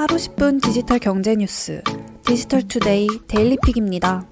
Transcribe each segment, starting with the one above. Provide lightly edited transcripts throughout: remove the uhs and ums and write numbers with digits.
하루 10분 디지털 경제 뉴스 디지털투데이 데일리픽입니다.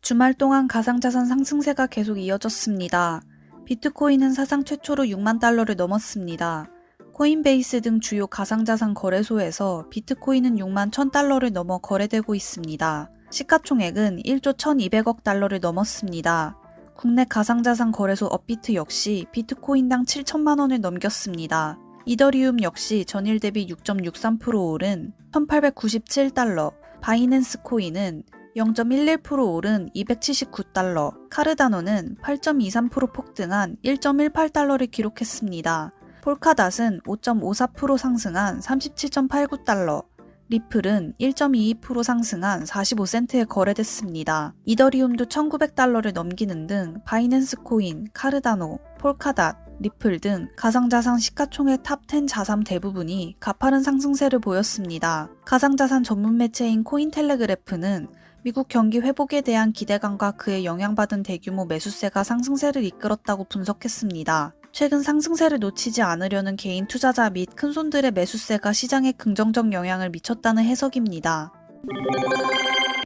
주말 동안 가상자산 상승세가 계속 이어졌습니다. 비트코인은 사상 최초로 6만 달러를 넘었습니다. 코인베이스 등 주요 가상자산 거래소에서 비트코인은 6만 1000달러를 넘어 거래되고 있습니다. 시가총액은 1조 1200억 달러를 넘었습니다. 국내 가상자산 거래소 업비트 역시 비트코인당 7천만 원을 넘겼습니다. 이더리움 역시 전일 대비 6.63% 오른 1897달러, 바이낸스 코인은 0.11% 오른 279달러, 카르다노는 8.23% 폭등한 1.18달러를 기록했습니다. 폴카닷은 5.54% 상승한 37.89달러, 리플은 1.22% 상승한 45센트에 거래됐습니다. 이더리움도 1900달러를 넘기는 등 바이낸스 코인, 카르다노, 폴카닷, 리플 등 가상자산 시가총액 탑10 자산 대부분이 가파른 상승세를 보였습니다. 가상자산 전문 매체인 코인텔레그래프는 미국 경기 회복에 대한 기대감과 그에 영향받은 대규모 매수세가 상승세를 이끌었다고 분석했습니다. 최근 상승세를 놓치지 않으려는 개인 투자자 및 큰손들의 매수세가 시장에 긍정적 영향을 미쳤다는 해석입니다.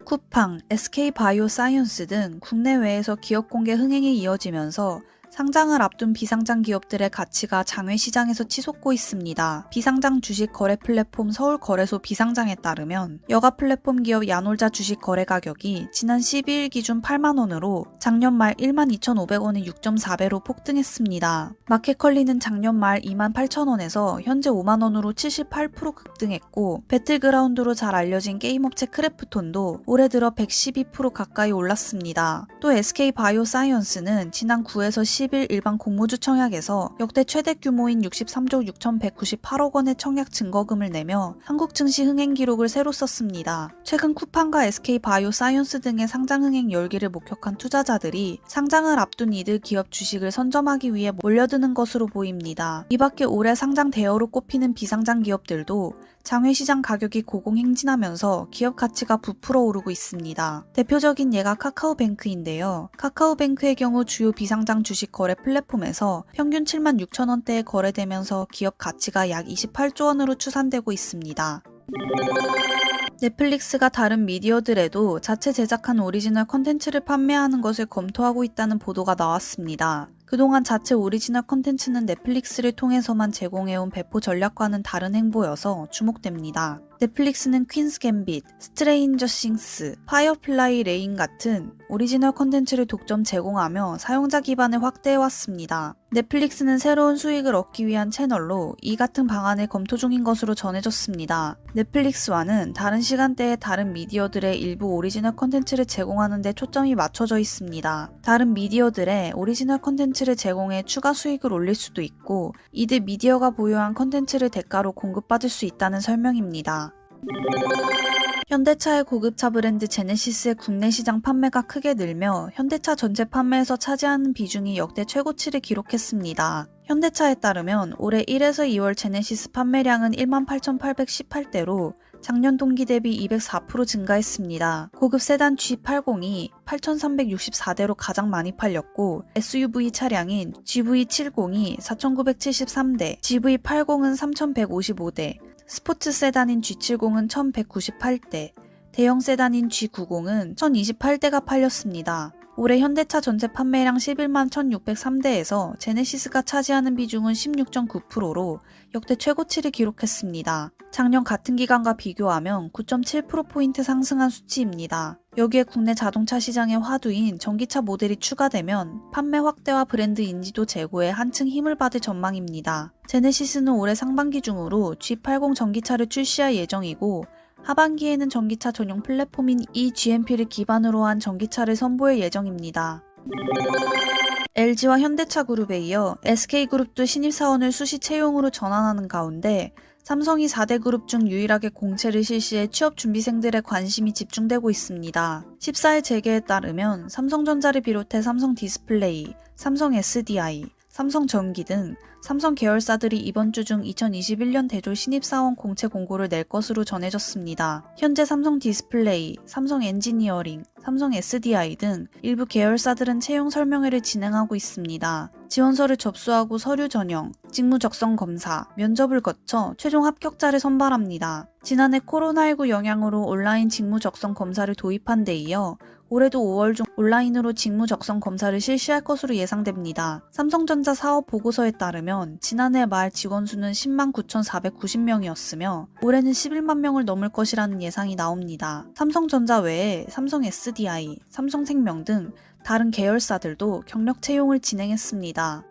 쿠팡, SK바이오사이언스 등 국내외에서 기업 공개 흥행이 이어지면서 상장을 앞둔 비상장 기업들의 가치가 장외 시장에서 치솟고 있습니다. 비상장 주식 거래 플랫폼 서울거래소 비상장에 따르면 여가 플랫폼 기업 야놀자 주식 거래 가격이 지난 12일 기준 8만원으로 작년 말 12,500원의 6.4배로 폭등했습니다. 마켓컬리는 작년 말 28,000원에서 현재 5만원으로 78% 급등했고, 배틀그라운드로 잘 알려진 게임업체 크래프톤도 올해 들어 112% 가까이 올랐습니다. 또 SK바이오사이언스는 지난 9에서 10일 일반 공모주 청약에서 역대 최대 규모인 63조 6,198억 원의 청약 증거금을 내며 한국 증시 흥행 기록을 새로 썼습니다. 최근 쿠팡과 SK바이오사이언스 등의 상장 흥행 열기를 목격한 투자자들이 상장을 앞둔 이들 기업 주식을 선점하기 위해 몰려드는 것으로 보입니다. 이 밖에 올해 상장 대여로 꼽히는 비상장 기업들도 장외시장 가격이 고공행진하면서 기업 가치가 부풀어 오르고 있습니다. 대표적인 예가 카카오뱅크인데요. 카카오뱅크의 경우 주요 비상장 주식 거래 플랫폼에서 평균 7만 6천 원대에 거래되면서 기업 가치가 약 28조 원으로 추산되고 있습니다. 넷플릭스가 다른 미디어들에도 자체 제작한 오리지널 컨텐츠를 판매하는 것을 검토하고 있다는 보도가 나왔습니다. 그동안 자체 오리지널 컨텐츠는 넷플릭스를 통해서만 제공해온 배포 전략과는 다른 행보여서 주목됩니다. 넷플릭스는 퀸스 갬빗, 스트레인저 싱스, 파이어플라이 레인 같은 오리지널 컨텐츠를 독점 제공하며 사용자 기반을 확대해왔습니다. 넷플릭스는 새로운 수익을 얻기 위한 채널로 이 같은 방안을 검토 중인 것으로 전해졌습니다. 넷플릭스와는 다른 시간대에 다른 미디어들의 일부 오리지널 컨텐츠를 제공하는 데 초점이 맞춰져 있습니다. 다른 미디어들의 오리지널 컨텐츠를 제공해 추가 수익을 올릴 수도 있고, 이들 미디어가 보유한 컨텐츠를 대가로 공급받을 수 있다는 설명입니다. 현대차의 고급차 브랜드 제네시스의 국내 시장 판매가 크게 늘며 현대차 전체 판매에서 차지하는 비중이 역대 최고치를 기록했습니다. 현대차에 따르면 올해 1에서 2월 제네시스 판매량은 18,818대로 작년 동기 대비 204% 증가했습니다. 고급 세단 G80이 8,364대로 가장 많이 팔렸고, SUV 차량인 GV70이 4,973대, GV80은 3,155대, 스포츠 세단인 G70은 1,198대, 대형 세단인 G90은 1,028대가 팔렸습니다. 올해 현대차 전체 판매량 11만 1,603대에서 제네시스가 차지하는 비중은 16.9%로 역대 최고치를 기록했습니다. 작년 같은 기간과 비교하면 9.7%포인트 상승한 수치입니다. 여기에 국내 자동차 시장의 화두인 전기차 모델이 추가되면 판매 확대와 브랜드 인지도 제고에 한층 힘을 받을 전망입니다. 제네시스는 올해 상반기 중으로 G80 전기차를 출시할 예정이고, 하반기에는 전기차 전용 플랫폼인 eGMP를 기반으로 한 전기차를 선보일 예정입니다. LG와 현대차 그룹에 이어 SK그룹도 신입사원을 수시 채용으로 전환하는 가운데 삼성이 4대 그룹 중 유일하게 공채를 실시해 취업준비생들의 관심이 집중되고 있습니다. 14일 재계에 따르면 삼성전자를 비롯해 삼성디스플레이, 삼성 SDI, 삼성전기 등 삼성 계열사들이 이번 주 중 2021년 대졸 신입사원 공채 공고를 낼 것으로 전해졌습니다. 현재 삼성 디스플레이, 삼성 엔지니어링, 삼성 SDI 등 일부 계열사들은 채용 설명회를 진행하고 있습니다. 지원서를 접수하고 서류 전형, 직무 적성 검사, 면접을 거쳐 최종 합격자를 선발합니다. 지난해 코로나19 영향으로 온라인 직무 적성 검사를 도입한 데 이어 올해도 5월 중 온라인으로 직무 적성 검사를 실시할 것으로 예상됩니다. 삼성전자 사업 보고서에 따르면 지난해 말 직원 수는 10만 9,490명이었으며 올해는 11만 명을 넘을 것이라는 예상이 나옵니다. 삼성전자 외에 삼성 SDI, 삼성생명 등 다른 계열사들도 경력 채용을 진행했습니다.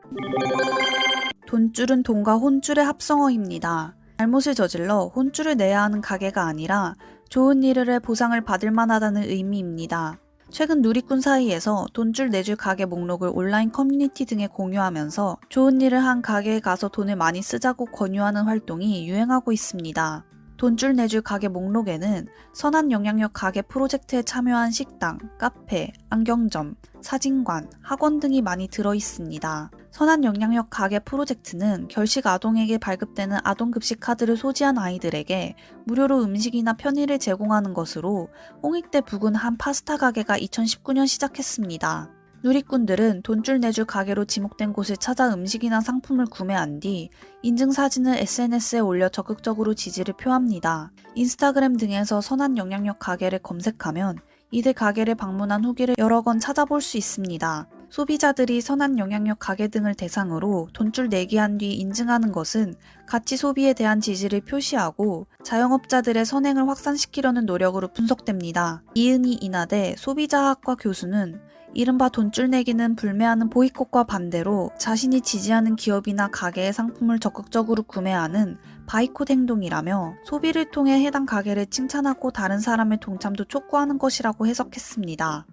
돈줄은 돈과 혼줄의 합성어입니다. 잘못을 저질러 혼줄을 내야 하는 가게가 아니라 좋은 일을 해 보상을 받을 만하다는 의미입니다. 최근 누리꾼 사이에서 돈줄 내줄 가게 목록을 온라인 커뮤니티 등에 공유하면서 좋은 일을 한 가게에 가서 돈을 많이 쓰자고 권유하는 활동이 유행하고 있습니다. 돈줄 내줄 가게 목록에는 선한 영향력 가게 프로젝트에 참여한 식당, 카페, 안경점, 사진관, 학원 등이 많이 들어 있습니다. 선한 영향력 가게 프로젝트는 결식 아동에게 발급되는 아동급식 카드를 소지한 아이들에게 무료로 음식이나 편의를 제공하는 것으로 홍익대 부근 한 파스타 가게가 2019년 시작했습니다. 누리꾼들은 돈줄 내줄 가게로 지목된 곳을 찾아 음식이나 상품을 구매한 뒤 인증 사진을 SNS에 올려 적극적으로 지지를 표합니다. 인스타그램 등에서 선한 영향력 가게를 검색하면 이들 가게를 방문한 후기를 여러 건 찾아볼 수 있습니다. 소비자들이 선한 영향력 가게 등을 대상으로 돈줄 내기 한 뒤 인증하는 것은 가치 소비에 대한 지지를 표시하고 자영업자들의 선행을 확산시키려는 노력으로 분석됩니다. 이은희 인하대 소비자학과 교수는 이른바 돈줄 내기는 불매하는 보이콧과 반대로 자신이 지지하는 기업이나 가게의 상품을 적극적으로 구매하는 바이콧 행동이라며 소비를 통해 해당 가게를 칭찬하고 다른 사람의 동참도 촉구하는 것이라고 해석했습니다.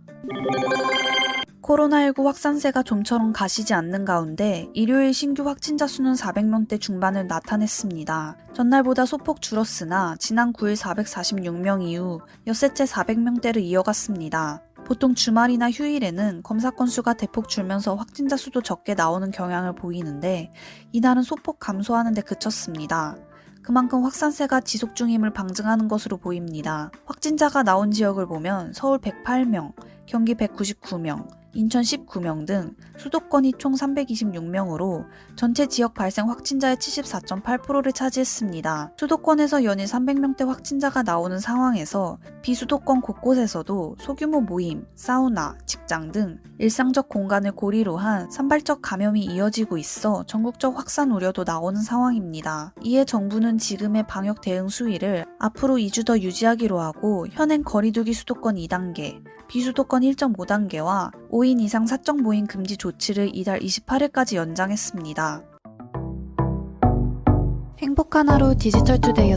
코로나19 확산세가 좀처럼 가시지 않는 가운데 일요일 신규 확진자 수는 400명대 중반을 나타냈습니다. 전날보다 소폭 줄었으나 지난 9일 446명 이후 엿새째 400명대를 이어갔습니다. 보통 주말이나 휴일에는 검사 건수가 대폭 줄면서 확진자 수도 적게 나오는 경향을 보이는데 이날은 소폭 감소하는 데 그쳤습니다. 그만큼 확산세가 지속 중임을 방증하는 것으로 보입니다. 확진자가 나온 지역을 보면 서울 108명, 경기 199명, 인천 19명 등 수도권이 총 326명으로 전체 지역 발생 확진자의 74.8%를 차지했습니다. 수도권에서 연일 300명대 확진자가 나오는 상황에서 비수도권 곳곳에서도 소규모 모임, 사우나, 직장 등 일상적 공간을 고리로 한 산발적 감염이 이어지고 있어 전국적 확산 우려도 나오는 상황입니다. 이에 정부는 지금의 방역 대응 수위를 앞으로 2주 더 유지하기로 하고 현행 거리두기 수도권 2단계, 비수도권 1.5단계와 5인 이상 사적 모임 금지 조치를 이달 28일까지 연장했습니다. 행복한 하루 디지털투데이였습니다.